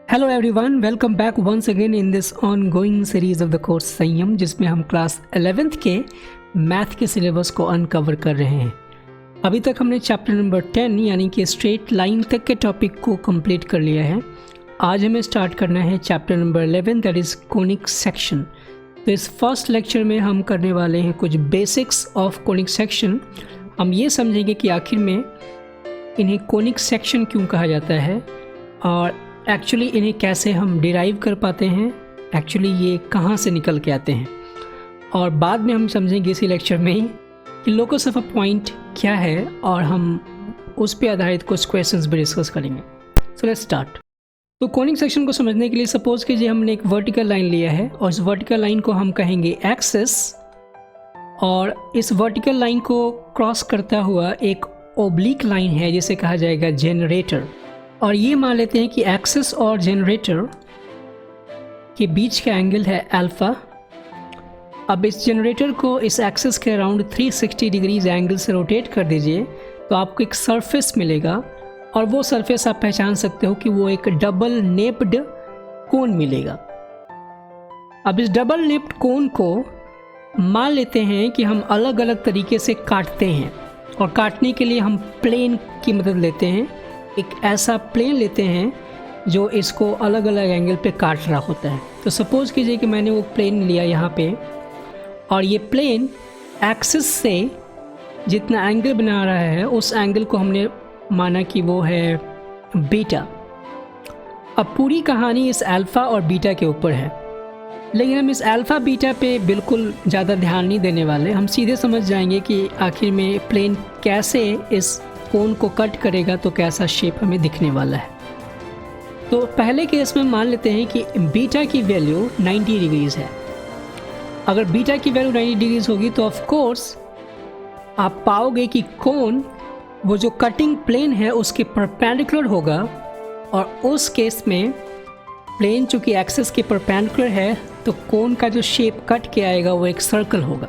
Hello everyone, welcome back once again in this ongoing series of the course Sanyam, जिसमें हम class 11th के math के syllabus को uncover कर रहे हैं। अभी तक हमने चैप्टर नंबर 10 यानी कि स्ट्रेट लाइन तक के टॉपिक को कंप्लीट कर लिया है। आज हमें स्टार्ट करना है chapter number 11, that is conic section. तो इस फर्स्ट लेक्चर में हम करने वाले हैं कुछ बेसिक्स ऑफ कोनिक सेक्शन। हम ये समझेंगे कि आखिर में इन्हें कोनिक सेक्शन क्यों कहा जाता है और एक्चुअली इन्हें कैसे हम डिराइव कर पाते हैं, एक्चुअली ये कहाँ से निकल के आते हैं। और बाद में हम समझेंगे इसी लेक्चर में ही कि लोकस ऑफ अ पॉइंट क्या है और हम उस पर आधारित कुछ क्वेश्चंस भी डिस्कस करेंगे। So let's start. तो कोनिक सेक्शन को समझने के लिए सपोज कीजिए हमने एक वर्टिकल लाइन लिया है और इस वर्टिकल लाइन को हम कहेंगे एक्सिस, और इस वर्टिकल लाइन को क्रॉस करता हुआ एक ओब्लिक लाइन है जिसे कहा जाएगा जनरेटर। और ये मान लेते हैं कि एक्सिस और जनरेटर के बीच का एंगल है अल्फ़ा। अब इस जनरेटर को इस एक्सिस के अराउंड 360 डिग्रीज एंगल से रोटेट कर दीजिए तो आपको एक सरफेस मिलेगा, और वो सरफेस आप पहचान सकते हो कि वो एक डबल नेप्ड कोन मिलेगा। अब इस डबल नेप्ड कोन को मान लेते हैं कि हम अलग अलग तरीके से काटते हैं, और काटने के लिए हम प्लेन की मदद लेते हैं। एक ऐसा प्लेन लेते हैं जो इसको अलग अलग एंगल पे काट रहा होता है। तो सपोज़ कीजिए कि मैंने वो प्लेन लिया यहाँ पे, और ये प्लेन एक्सिस से जितना एंगल बना रहा है उस एंगल को हमने माना कि वो है बीटा। अब पूरी कहानी इस अल्फ़ा और बीटा के ऊपर है, लेकिन हम इस अल्फ़ा बीटा पे बिल्कुल ज़्यादा ध्यान नहीं देने वाले। हम सीधे समझ जाएंगे कि आखिर में प्लेन कैसे इस कोन को कट करेगा, तो कैसा शेप हमें दिखने वाला है। तो पहले केस में मान लेते हैं कि बीटा की वैल्यू 90 डिग्रीज़ है। अगर बीटा की वैल्यू 90 डिग्रीज़ होगी तो ऑफ कोर्स आप पाओगे कि कोन वो जो कटिंग प्लेन है उसके परपेंडिकुलर होगा, और उस केस में प्लेन चूँकि एक्सिस के परपेंडिकुलर है तो कोन का जो शेप कट के आएगा वो एक सर्कल होगा।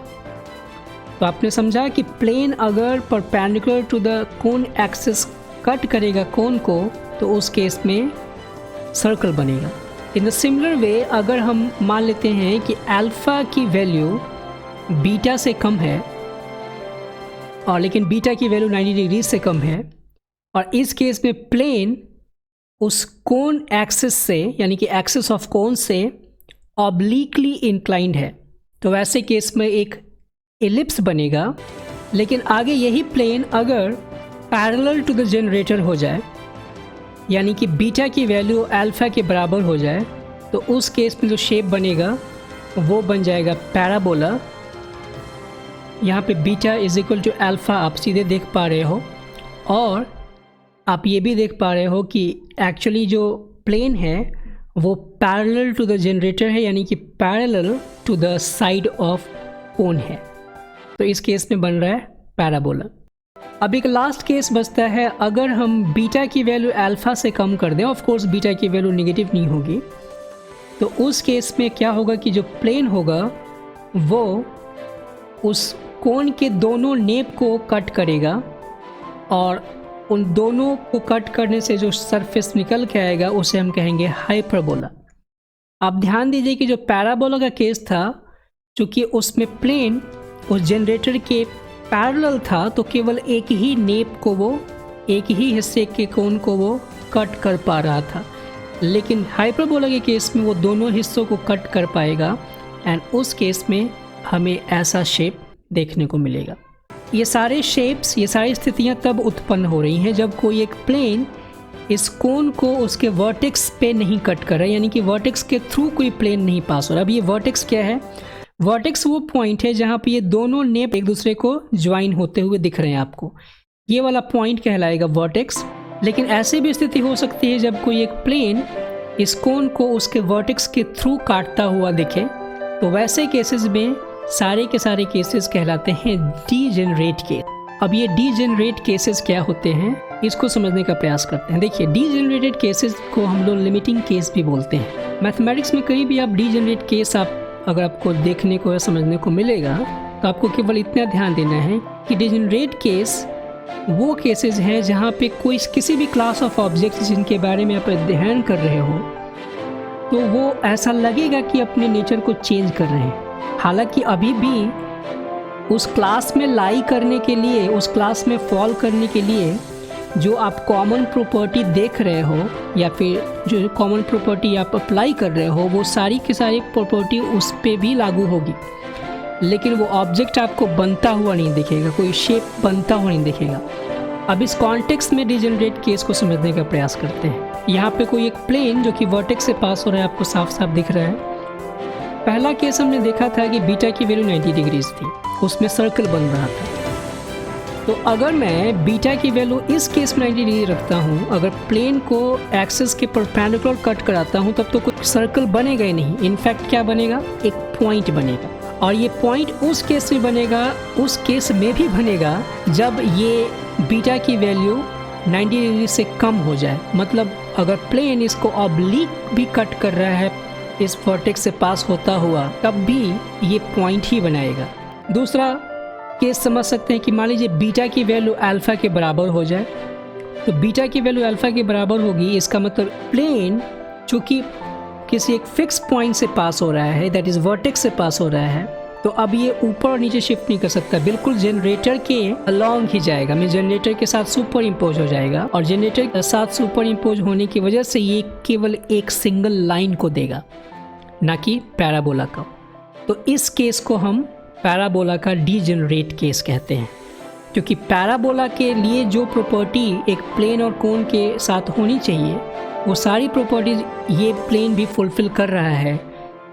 तो आपने समझा कि प्लेन अगर perpendicular to the cone axis cut करेगा कोन को, तो उस केस में सर्कल बनेगा। इन द सिमिलर वे अगर हम मान लेते हैं कि अल्फ़ा की वैल्यू बीटा से कम है, और लेकिन बीटा की वैल्यू 90 डिग्री से कम है, और इस केस में प्लेन उस कोन एक्सिस से यानी कि एक्सिस ऑफ कोन से ऑब्लिकली इंक्लाइंड है, तो वैसे केस में एक एलिप्स बनेगा। लेकिन आगे यही प्लेन अगर पैरेलल टू द जनरेटर हो जाए, यानी कि बीटा की वैल्यू अल्फ़ा के बराबर हो जाए, तो उस केस में जो शेप बनेगा वो बन जाएगा पैराबोला। यहाँ पे beta is equal to alpha आप सीधे देख पा रहे हो, और आप ये भी देख पा रहे हो कि एक्चुअली जो प्लेन है वो पैरेलल टू द जनरेटर है, यानी कि parallel to the side of cone है। तो इस केस में बन रहा है पैराबोला। अब एक लास्ट केस बचता है, अगर हम बीटा की वैल्यू अल्फ़ा से कम कर दें, ऑफ कोर्स बीटा की वैल्यू नेगेटिव नहीं होगी, तो उस केस में क्या होगा कि जो प्लेन होगा वो उस कोन के दोनों नेप को कट करेगा, और उन दोनों को कट करने से जो सरफेस निकल के आएगा उसे हम कहेंगे हाइपरबोला। आप ध्यान दीजिए कि जो पैराबोला का केस था, चूँकि उसमें प्लेन उस जनरेटर के पैरेलल था, तो केवल एक ही नेप को वो, एक ही हिस्से के कोन को वो कट कर पा रहा था। लेकिन हाइपरबोला के केस में वो दोनों हिस्सों को कट कर पाएगा, एंड उस केस में हमें ऐसा शेप देखने को मिलेगा। ये सारे शेप्स, ये सारी स्थितियाँ तब उत्पन्न हो रही हैं जब कोई एक प्लेन इस कोन को उसके वर्टेक्स पे नहीं कट कर रहा है, यानी कि वर्टेक्स के थ्रू कोई प्लेन नहीं पास हो रहा। अब ये वर्टेक्स क्या है? वर्टेक्स वो पॉइंट है जहाँ पे ये दोनों नेप एक दूसरे को ज्वाइन होते हुए दिख रहे हैं आपको, ये वाला पॉइंट कहलाएगा वर्टेक्स। लेकिन ऐसे भी स्थिति हो सकती है जब कोई एक प्लेन इस कोन को उसके वर्टेक्स के थ्रू काटता हुआ दिखे, तो वैसे केसेस में सारे के सारे केसेस कहलाते हैं डीजेनरेट केस। अब ये डीजेनरेट केसेस क्या होते हैं, इसको समझने का प्रयास करते हैं। देखिए, डीजेनरेटेड केसेस को हम लोग लिमिटिंग केस भी बोलते हैं। मैथमेटिक्स में कहीं भी आप डीजेनरेट केस अगर आपको देखने को या समझने को मिलेगा, तो आपको केवल इतना ध्यान देना है कि डीजेनरेट केस वो केसेस हैं जहाँ पे कोई किसी भी क्लास ऑफ ऑब्जेक्ट्स जिनके बारे में आप अध्ययन कर रहे हो, तो वो ऐसा लगेगा कि अपने नेचर को चेंज कर रहे हैं। हालांकि अभी भी उस क्लास में लाई करने के लिए, उस क्लास में फॉल करने के लिए जो आप कॉमन प्रॉपर्टी देख रहे हो या फिर जो कॉमन प्रॉपर्टी आप अप्लाई कर रहे हो, वो सारी की सारी प्रॉपर्टी उस पर भी लागू होगी, लेकिन वो ऑब्जेक्ट आपको बनता हुआ नहीं दिखेगा, कोई शेप बनता हुआ नहीं दिखेगा। अब इस कॉन्टेक्स्ट में डिजेनरेट केस को समझने का प्रयास करते हैं। यहाँ पे कोई एक प्लेन जो कि वर्टेक्स से पास हो रहा है आपको साफ साफ दिख रहा है। पहला केस हमने देखा था कि बीटा की वैल्यू 90 डिग्रीज थी, उसमें सर्कल बन रहा था। तो अगर मैं बीटा की वैल्यू इस केस में 90 डिग्री रखता हूँ, अगर प्लेन को एक्सिस के परपेंडिकुलर कट कराता हूँ, तब तो कोई सर्कल बनेगा ही नहीं। इनफैक्ट क्या बनेगा, एक पॉइंट बनेगा, और ये पॉइंट उस केस में बनेगा, उस केस में भी बनेगा जब ये बीटा की वैल्यू 90 डिग्री से कम हो जाए। मतलब अगर प्लेन इसको ऑब्लिक भी कट कर रहा है इस वर्टेक्स से पास होता हुआ, तब भी ये पॉइंट ही बनाएगा। दूसरा केस समझ सकते हैं कि मान लीजिए बीटा की वैल्यू अल्फा के बराबर हो जाए। तो बीटा की वैल्यू अल्फा के बराबर होगी, इसका मतलब प्लेन चूँकि किसी एक फिक्स पॉइंट से पास हो रहा है, दैट इज़ वर्टेक्स से पास हो रहा है, तो अब ये ऊपर और नीचे शिफ्ट नहीं कर सकता, बिल्कुल जनरेटर के अलॉन्ग ही जाएगा। मैं जनरेटर के साथ सुपर इम्पोज हो जाएगा, और जनरेटर के साथ सुपर इम्पोज होने की वजह से ये केवल एक सिंगल लाइन को देगा, ना कि पैराबोला का। तो इस केस को हम पैराबोला का डीजेनरेट केस कहते हैं, क्योंकि पैराबोला के लिए जो प्रॉपर्टी एक प्लेन और कोन के साथ होनी चाहिए, वो सारी प्रॉपर्टीज ये प्लेन भी फुलफिल कर रहा है,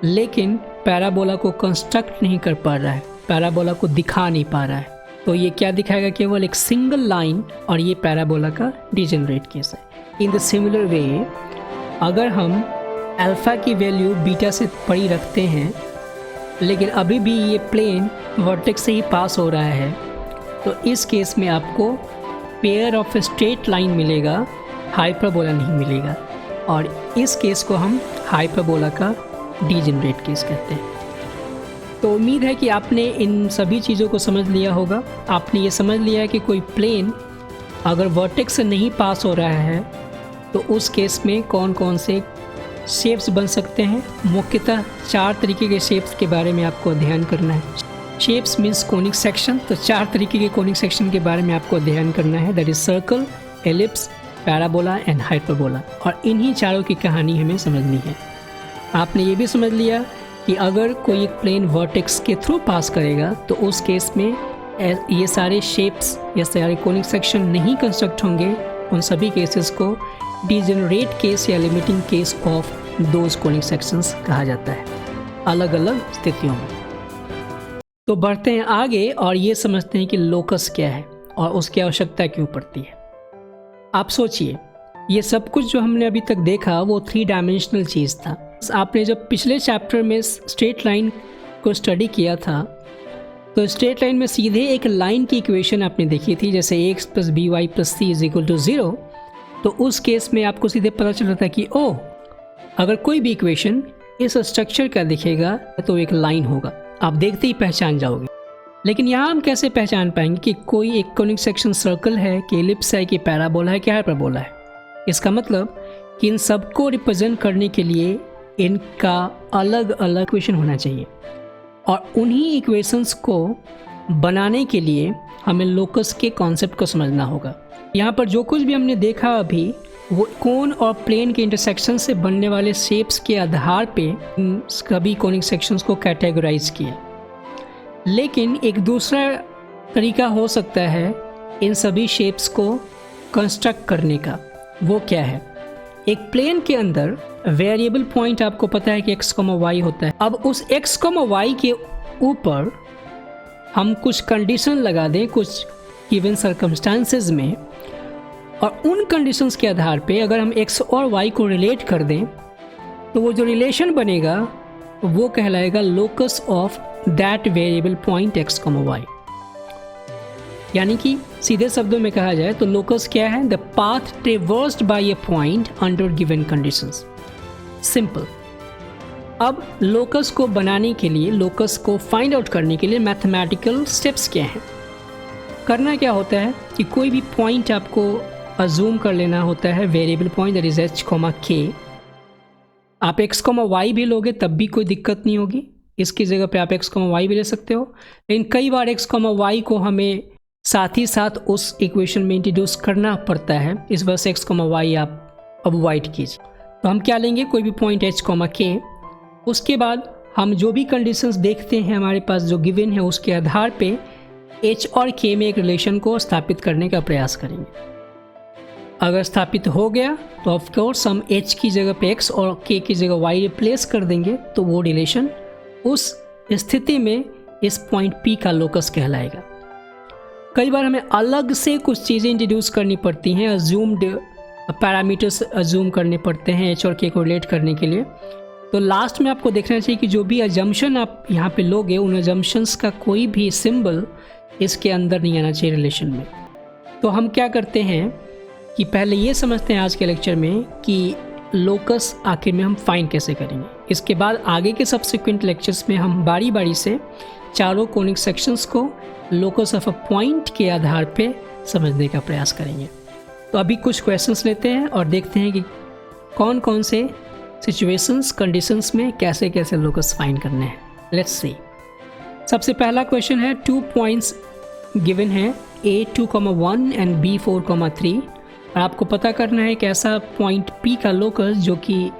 लेकिन पैराबोला को कंस्ट्रक्ट नहीं कर पा रहा है, पैराबोला को दिखा नहीं पा रहा है। तो ये क्या दिखाएगा, केवल एक सिंगल लाइन, और ये पैराबोला का डीजेनरेट केस है। इन द सिमिलर वे, अगर हम अल्फ़ा की वैल्यू बीटा से बड़ी रखते हैं, लेकिन अभी भी ये प्लेन वर्टेक्स से ही पास हो रहा है, तो इस केस में आपको पेयर ऑफ स्ट्रेट लाइन मिलेगा, हाइपरबोला नहीं मिलेगा, और इस केस को हम हाइपरबोला का डीजेनरेट केस कहते हैं। तो उम्मीद है कि आपने इन सभी चीज़ों को समझ लिया होगा। आपने ये समझ लिया है कि कोई प्लेन अगर वर्टेक्स से नहीं पास हो रहा है, तो उस केस में कौन कौन से शेप्स बन सकते हैं। मुख्यतः 4 तरीके के शेप्स के बारे में आपको अध्ययन करना है। शेप्स मीन्स कोनिक सेक्शन, तो 4 तरीके के कोनिक सेक्शन के बारे में आपको अध्ययन करना है, that is circle, ellipse, parabola and hyperbola, और इन्हीं चारों की कहानी हमें समझनी है। आपने ये भी समझ लिया कि अगर कोई एक प्लेन वर्टेक्स के थ्रू पास करेगा, तो उस केस में ये सारे शेप्स या सारे कोनिक सेक्शन नहीं कंस्ट्रक्ट होंगे। उन सभी केसेस को डीजेनरेट केस या limiting case of those conic sections कहा जाता है, अलग अलग स्थितियों में। तो बढ़ते हैं आगे और ये समझते हैं कि लोकस क्या है और उसकी आवश्यकता क्यों पड़ती है। आप सोचिए, ये सब कुछ जो हमने अभी तक देखा वो 3 डायमेंशनल चीज़ था। आपने जब पिछले चैप्टर में स्ट्रेट लाइन को स्टडी किया था, तो स्ट्रेट लाइन में सीधे एक लाइन की इक्वेशन आपने देखी थी, जैसे ax + by + c = 0। तो उस केस में आपको सीधे पता चल रहा था कि ओह, अगर कोई भी इक्वेशन इस स्ट्रक्चर का दिखेगा तो एक लाइन होगा, आप देखते ही पहचान जाओगे। लेकिन यहाँ हम कैसे पहचान पाएंगे कि कोई एक कोनिक सेक्शन सर्कल है, कि एलिप्स है, कि पैराबोला है, कि हाइपरबोला है। इसका मतलब कि इन सबको रिप्रेजेंट करने के लिए इनका अलग अलग इक्वेशन होना चाहिए, और उन्हीं इक्वेशंस को बनाने के लिए हमें लोकस के कॉन्सेप्ट को समझना होगा। यहाँ पर जो कुछ भी हमने देखा अभी, वो कोन और प्लेन के इंटरसेक्शन से बनने वाले शेप्स के आधार पे इन सभी कोनिक सेक्शंस को कैटेगराइज किया। लेकिन एक दूसरा तरीका हो सकता है इन सभी शेप्स को कंस्ट्रक्ट करने का। वो क्या है? एक प्लेन के अंदर वेरिएबल पॉइंट आपको पता है कि x, y होता है। अब उस x, y के ऊपर हम कुछ कंडीशन लगा दें कुछ गिवन सर्कमस्टांसेस में, और उन कंडीशंस के आधार पे अगर हम x और y को रिलेट कर दें, तो वो जो रिलेशन बनेगा वो कहलाएगा locus of that variable point x, y। यानी कि सीधे शब्दों में कहा जाए तो लोकस क्या है? The path traversed by a point under given conditions. Simple. अब लोकस को बनाने के लिए, लोकस को फाइंड आउट करने के लिए मैथमेटिकल स्टेप्स क्या हैं? करना क्या होता है कि कोई भी पॉइंट आपको अज्यूम कर लेना होता है, variable point that is h, k। आप x, y भी लोगे तब भी कोई दिक्कत नहीं होगी, इसकी जगह पे आप x, y भी ले सकते हो। लेकिन कई बार x, y को हमें साथ ही साथ उस इक्वेशन में इंट्रोड्यूस करना पड़ता है, इस वजह से x, y आप अवॉइड कीजिए। तो हम क्या लेंगे, कोई भी पॉइंट h, k। उसके बाद हम जो भी कंडीशंस देखते हैं हमारे पास जो गिवन है उसके आधार पे h और k में एक रिलेशन को स्थापित करने का प्रयास करेंगे। अगर स्थापित हो गया तो ऑफ कोर्स हम h की जगह पे x और k की जगह y रिप्लेस कर देंगे, तो वो रिलेशन उस स्थिति में इस पॉइंट P का लोकस कहलाएगा। कई बार हमें अलग से कुछ चीज़ें इंट्रोड्यूस करनी पड़ती हैं, अज्यूम्ड पैरामीटर्स अज्यूम करने पड़ते हैं h और k को रिलेट करने के लिए। तो लास्ट में आपको देखना चाहिए कि जो भी अजम्पशन आप यहाँ पे लोगे उन अजम्पशंस का कोई भी सिंबल इसके अंदर नहीं आना चाहिए रिलेशन में। तो हम क्या करते हैं कि पहले ये समझते हैं आज के लेक्चर में कि लोकस आखिर में हम फाइंड कैसे करेंगे। इसके बाद आगे के सब्सिक्वेंट लेक्चर्स में हम बारी बारी से चारों कोनिक सेक्शंस को लोकस ऑफ अ पॉइंट के आधार पे समझने का प्रयास करेंगे। तो अभी कुछ क्वेश्चंस लेते हैं और देखते हैं कि कौन कौन से सिचुएशंस कंडीशंस में कैसे कैसे लोकस फाइंड करने हैं। Let's see. सबसे पहला क्वेश्चन है, 2 पॉइंट्स गिवन है a2,1 एंड b4,3 और आपको पता करना है कि ऐसा पॉइंट P का लोकस जो कि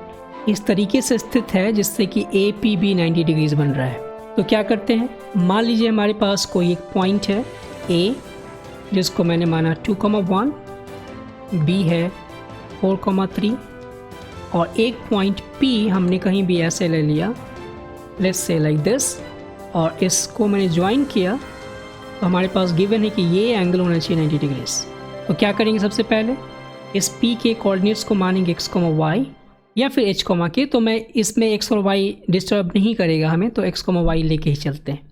इस तरीके से स्थित है जिससे कि APB 90 डिग्रीज बन रहा है। तो क्या करते हैं, मान लीजिए हमारे पास कोई एक पॉइंट है A जिसको मैंने माना 2,1, B है 4,3 और एक पॉइंट P हमने कहीं भी ऐसे ले लिया, लेट्स से लाइक दिस, और इसको मैंने ज्वाइन किया तो हमारे पास गिवन है कि ये एंगल होना चाहिए 90 डिग्रीज। तो क्या करेंगे, सबसे पहले इस P के कोऑर्डिनेट्स को मानेंगे x, y या फिर h, k। तो मैं इसमें x और y डिस्टर्ब नहीं करेगा हमें, तो x, y लेके ही चलते हैं।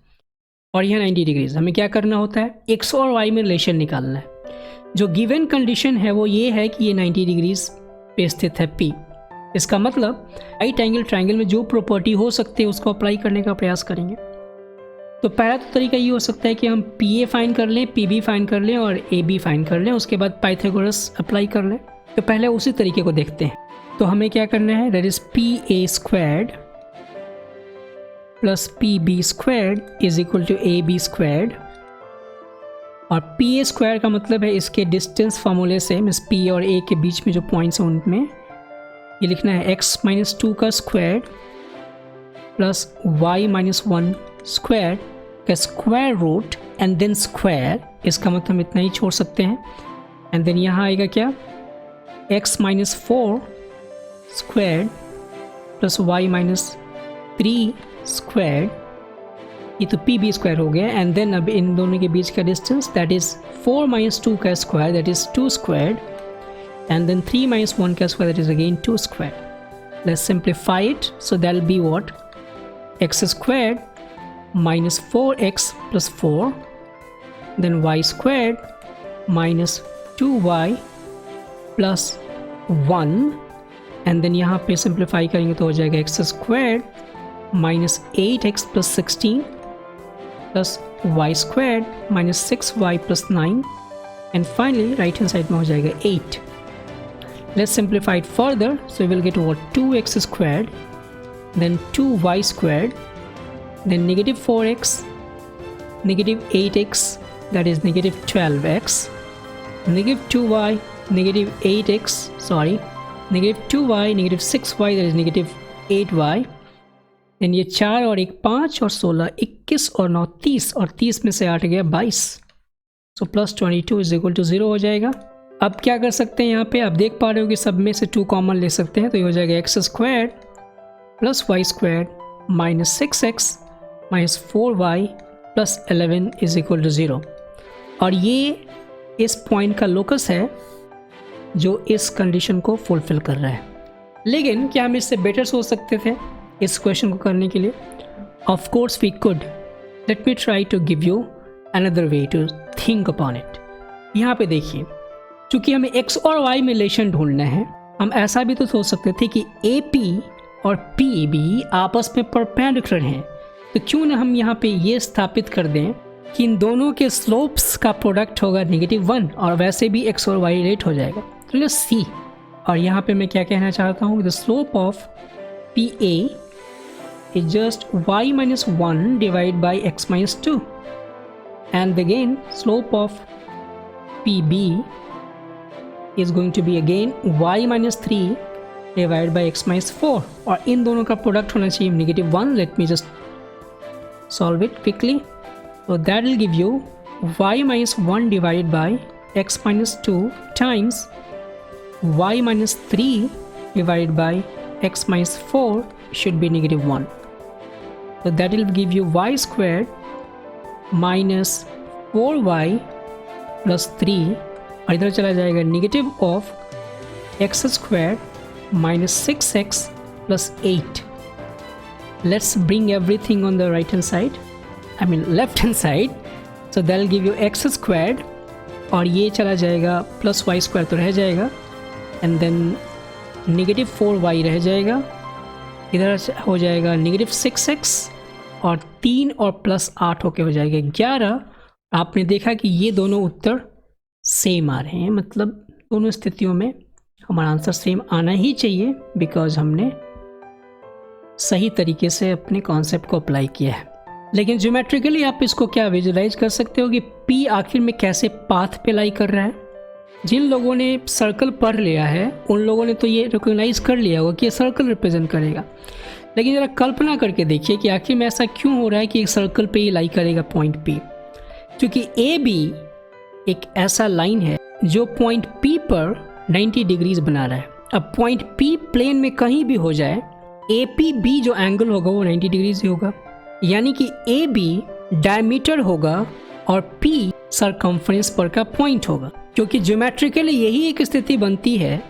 और यह 90 डिग्रीज हमें क्या करना होता है, x और y में रिलेशन निकालना है। जो गिवन कंडीशन है वो ये है कि ये 90 डिग्रीज पे स्थित है P। इसका मतलब राइट एंगल ट्रायंगल में जो प्रॉपर्टी हो सकती है उसको अप्लाई करने का प्रयास करेंगे। तो पहला तो तरीका ये हो सकता है कि हम PA फाइंड कर लें, PB फाइंड कर लें और AB फाइंड कर लें, उसके बाद पाइथागोरस अप्लाई कर लें। तो पहले उसी तरीके को देखते हैं। तो हमें क्या करना है, that is PA squared plus PB squared is equal to AB squared. और PA स्क्वायर का मतलब है इसके डिस्टेंस फार्मूले से, मीन्स P और A के बीच में जो पॉइंट्स हैं उनमें ये लिखना है x-2 का स्क्वायर प्लस y-1 स्क्वायर का square root and then square. इसका मतलब हम इतना ही छोड़ सकते हैं। एंड देन यहाँ आएगा क्या, x-4 square plus y-3 square, ये तो PB स्क्वायर हो गया। एंड देन अब इन दोनों के बीच का डिस्टेंस दैट इज 4-2 का square that is 2 square and then 3-1 का square that is again 2 square. Let's simplify it. So that will be what, x squared minus 4x plus 4, then y squared minus 2y plus 1, and then यहाँ पे simplify करेंगे तो हो जाएगा x squared minus 8x plus 16 plus y squared minus 6y plus 9, and finally right hand side में हो जाएगा 8. Let's simplify it further. So we will get over 2x squared, then 2y squared, then negative 4x, negative 8x, that is negative 12x, negative 2y, negative 8x, sorry, negative 2y, negative 6y, that is negative 8y. then ये 4 और 1 5 और 16 21 और 9 30 और 30 में से 8 गया 22. So plus 22 is equal to 0 हो जाएगा। अब क्या कर सकते हैं, यहाँ पे आप देख पा रहे हो कि सब में से 2 कॉमन ले सकते हैं, तो ये हो जाएगा x square plus y square minus 6x minus 4y plus 11 is equal to 0। और ये इस पॉइंट का लोकस है जो इस कंडीशन को फुलफिल कर रहा है। लेकिन क्या हम इससे बेटर सोच सकते थे इस क्वेश्चन को करने के लिए? Of course we could. Let me try to give you another way to think upon it. यहाँ पे देखिए, चूँकि हमें x और y में रिलेशन ढूंढना है, हम ऐसा भी तो सोच सकते थे कि AP और PB आपस में परपेंडिकुलर हैं, तो क्यों ना हम यहाँ पे ये स्थापित कर दें कि इन दोनों के स्लोप्स का प्रोडक्ट होगा -1 और वैसे भी x और y रिलेट हो जाएगा। तो लेट्स सी। और यहाँ पे मैं क्या कहना चाहता हूँ, the slope of PA is just y minus 1 divided by x minus 2, and again slope of PB is going to be again y minus 3 divided by x minus 4, और इन दोनों का प्रोडक्ट होना चाहिए -1. Let me just solve it quickly. So that will give you y minus 1 divided by x minus 2 times y minus 3 divided by x minus 4 should be -1. So that will give you y squared minus 4y plus 3, और इधर चला जाएगा negative of x squared minus 6x plus 8. Let's bring everything on the right hand side, I mean left hand side. So that will give you x squared, और ये चला जाएगा plus y square तो रह जाएगा, एंड देन नेगेटिव 4y रह जाएगा, इधर हो जाएगा नेगेटिव 6x, और 3 और प्लस 8 होके हो जाएगा 11. आपने देखा कि ये दोनों उत्तर सेम आ रहे हैं, मतलब दोनों स्थितियों में हमारा आंसर सेम आना ही चाहिए, बिकॉज हमने सही तरीके से अपने कॉन्सेप्ट को अप्लाई किया है. लेकिन ज्योमेट्रिकली आप इसको क्या विजुलाइज कर सकते हो कि P आखिर में कैसे पाथ पे लाई कर रहा है. जिन लोगों ने सर्कल पढ़ लिया है उन लोगों ने तो ये रिकॉग्नाइज कर लिया होगा कि ये सर्कल रिप्रेजेंट करेगा, लेकिन ज़रा कल्पना करके देखिए कि आखिर में ऐसा क्यों हो रहा है कि एक सर्कल पे ही लाई करेगा पॉइंट P. क्योंकि AB एक ऐसा लाइन है जो पॉइंट P पर 90 डिग्रीज बना रहा है. अब पॉइंट P प्लेन में कहीं भी हो जाए, APB जो एंगल होगा वो 90 डिग्रीज ही होगा, यानी कि AB डायमीटर होगा और P सरकमफ्रेंस पर का पॉइंट होगा. क्योंकि ज्योमेट्रिकली यही एक स्थिति बनती है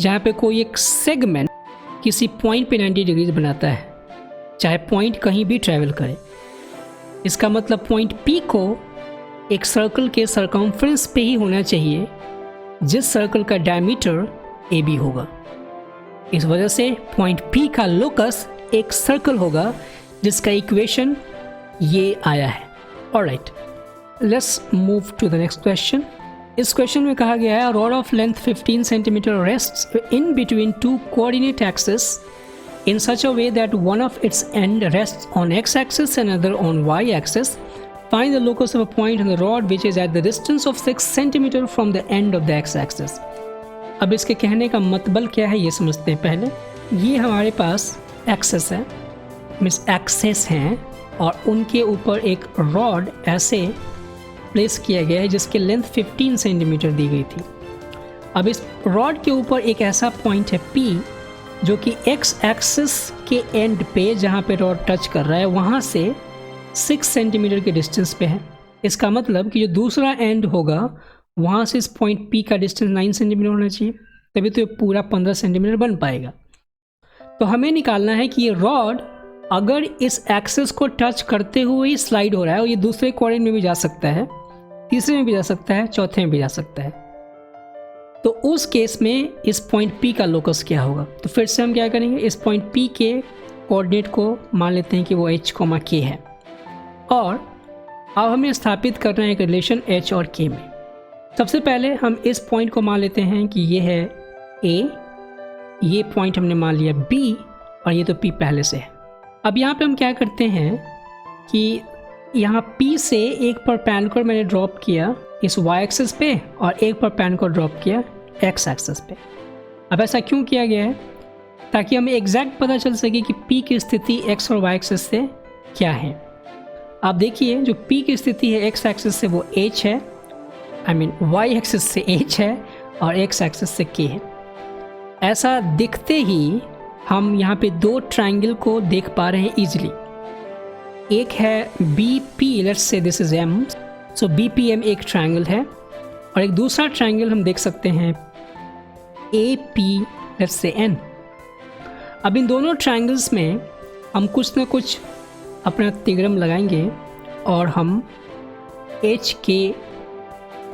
जहाँ पे कोई एक सेगमेंट किसी पॉइंट पे 90 डिग्रीज बनाता है, चाहे पॉइंट कहीं भी ट्रैवल करे. इसका मतलब पॉइंट P को एक सर्कल के सरकमफ्रेंस पे ही होना चाहिए जिस सर्कल का डायमीटर AB होगा. इस वजह से पॉइंट P का लोकस एक सर्कल होगा जिसका इक्वेशन ये आया है. Alright, let's move to the next question. इस क्वेश्चन में कहा गया है rod of length 15 centimetre rests in between two coordinate axis in such a way that one of its end rests on x-axis and another on y-axis. Find the locus of a point on the rod which is at the distance of 6 cm from the end of the x-axis. अब इसके कहने का मतलब क्या है ये समझते हैं पहले. ये हमारे पास एक्सेस है, मीन्स एक्सेस हैं, और उनके ऊपर एक रॉड ऐसे प्लेस किया गया है जिसकी लेंथ 15 सेंटीमीटर दी गई थी. अब इस रॉड के ऊपर एक ऐसा पॉइंट है P जो कि x एक्सिस के एंड पे जहाँ पे रॉड टच कर रहा है वहाँ से 6 सेंटीमीटर के डिस्टेंस पे है. इसका मतलब कि जो दूसरा एंड होगा वहाँ से इस पॉइंट P का डिस्टेंस 9 सेंटीमीटर होना चाहिए, तभी तो ये पूरा 15 सेंटीमीटर बन पाएगा. तो हमें निकालना है कि ये रॉड अगर इस एक्सिस को टच करते हुए ही स्लाइड हो रहा है, और ये दूसरे कोऑर्डिनेट में भी जा सकता है, तीसरे में भी जा सकता है, चौथे में भी जा सकता है, तो उस केस में इस पॉइंट P का लोकस क्या होगा. तो फिर से हम क्या करेंगे, इस पॉइंट P के कोऑर्डिनेट को मान लेते हैं कि वो h, k है, और अब हमें स्थापित करना है एक रिलेशन h और k में. सबसे पहले हम इस पॉइंट को मान लेते हैं कि ये है A, ये पॉइंट हमने मान लिया B, और ये तो P पहले से है. अब यहाँ पे हम क्या करते हैं कि यहाँ P से एक परपेंडिकुलर मैंने ड्रॉप किया इस y एक्सिस पे, और एक परपेंडिकुलर ड्रॉप किया x एक्सिस पे. अब ऐसा क्यों किया गया है, ताकि हमें एग्जैक्ट पता चल सके कि P की स्थिति x और y एक्सिस से क्या है. आप देखिए जो P की स्थिति है x एक्सिस से वो h है, I mean y एक्सिस से h है, और x एक्सिस से k है. ऐसा दिखते ही हम यहाँ पे दो ट्रायंगल को देख पा रहे हैं इजीली. एक है BP, let's say this is M, so BPM एक ट्रायंगल है, और एक दूसरा ट्रायंगल हम देख सकते हैं AP, लेट्स से N. अब इन दोनों ट्रायंगल्स में हम कुछ ना कुछ अपना तिगड़म लगाएंगे और हम HK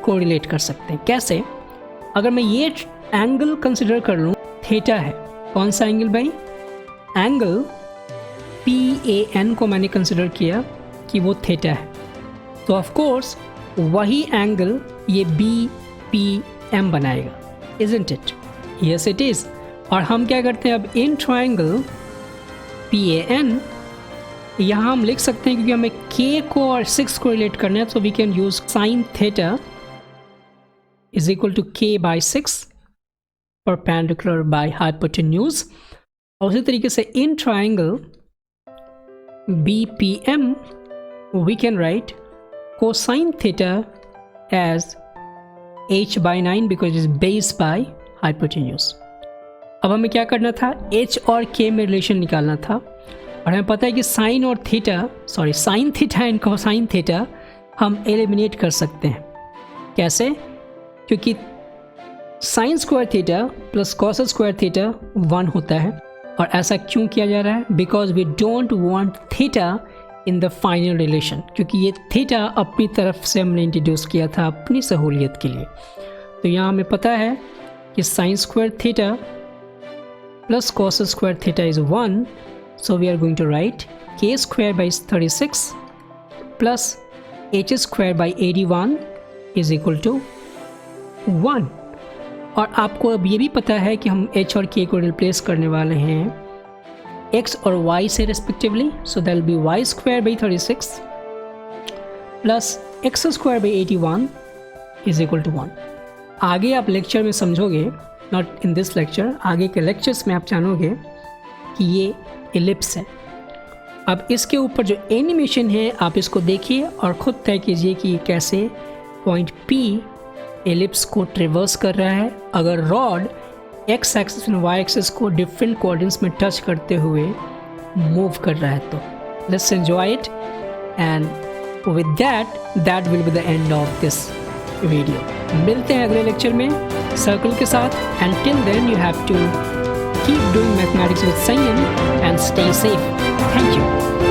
को रिलेट कर सकते हैं. कैसे? अगर मैं ये एंगल कंसिडर कर लूँ, थीटा है. कौन सा एंगल भाई? एंगल PAN को मैंने कंसिडर किया कि वो थीटा है, तो ऑफ कोर्स वही एंगल ये BPM बनाएगा, isn't it? Yes it is. और हम क्या करते हैं, अब इन ट्रायंगल PAN, यहाँ हम लिख सकते हैं क्योंकि हमें K को और 6 को रिलेट करना है, तो we can use sin theta is equal to K by 6 perpendicular by hypotenuse. और उसी तरीके से in triangle BPM we can write cosine theta as h by 9 because it is based by hypotenuse। अब हमें क्या करना था, h और k में रिलेशन निकालना था, और हमें पता है कि साइन और theta sine theta and cosine theta हम एलिमिनेट कर सकते हैं। कैसे? क्योंकि sign square theta plus cos square theta 1 होता है। और ऐसा क्यों किया जा रहा है? Because we don't want theta in the final relation, क्योंकि ये थीटा अपनी तरफ से हमने इंट्रोड्यूस किया था अपनी सहूलियत के लिए। तो यहाँ हमें पता है कि sine square theta plus cos square theta is 1, so we are going to write k square by 36 plus h square by 81 is equal to 1। और आपको अब ये भी पता है कि हम h और k को रिप्लेस करने वाले हैं x और y से respectively, so that will be y square by 36 plus x square by 81 is equal to 1। आगे आप लेक्चर में समझोगे, नॉट इन दिस लेक्चर, आगे के लेक्चर्स में आप जानोगे कि ये एलिप्स है। अब इसके ऊपर जो एनिमेशन है आप इसको देखिए और ख़ुद तय कीजिए कि कैसे पॉइंट P एलिप्स को ट्रेवर्स कर रहा है अगर rod x axis and y axis को डिफरेंट कोऑर्डिनेट्स में टच करते हुए मूव कर रहा है। तो let's enjoy it, and with that will be the end of this video. मिलते हैं अगले लेक्चर में सर्कल के साथ, and till then you have to keep doing mathematics with संयम and stay safe. Thank you.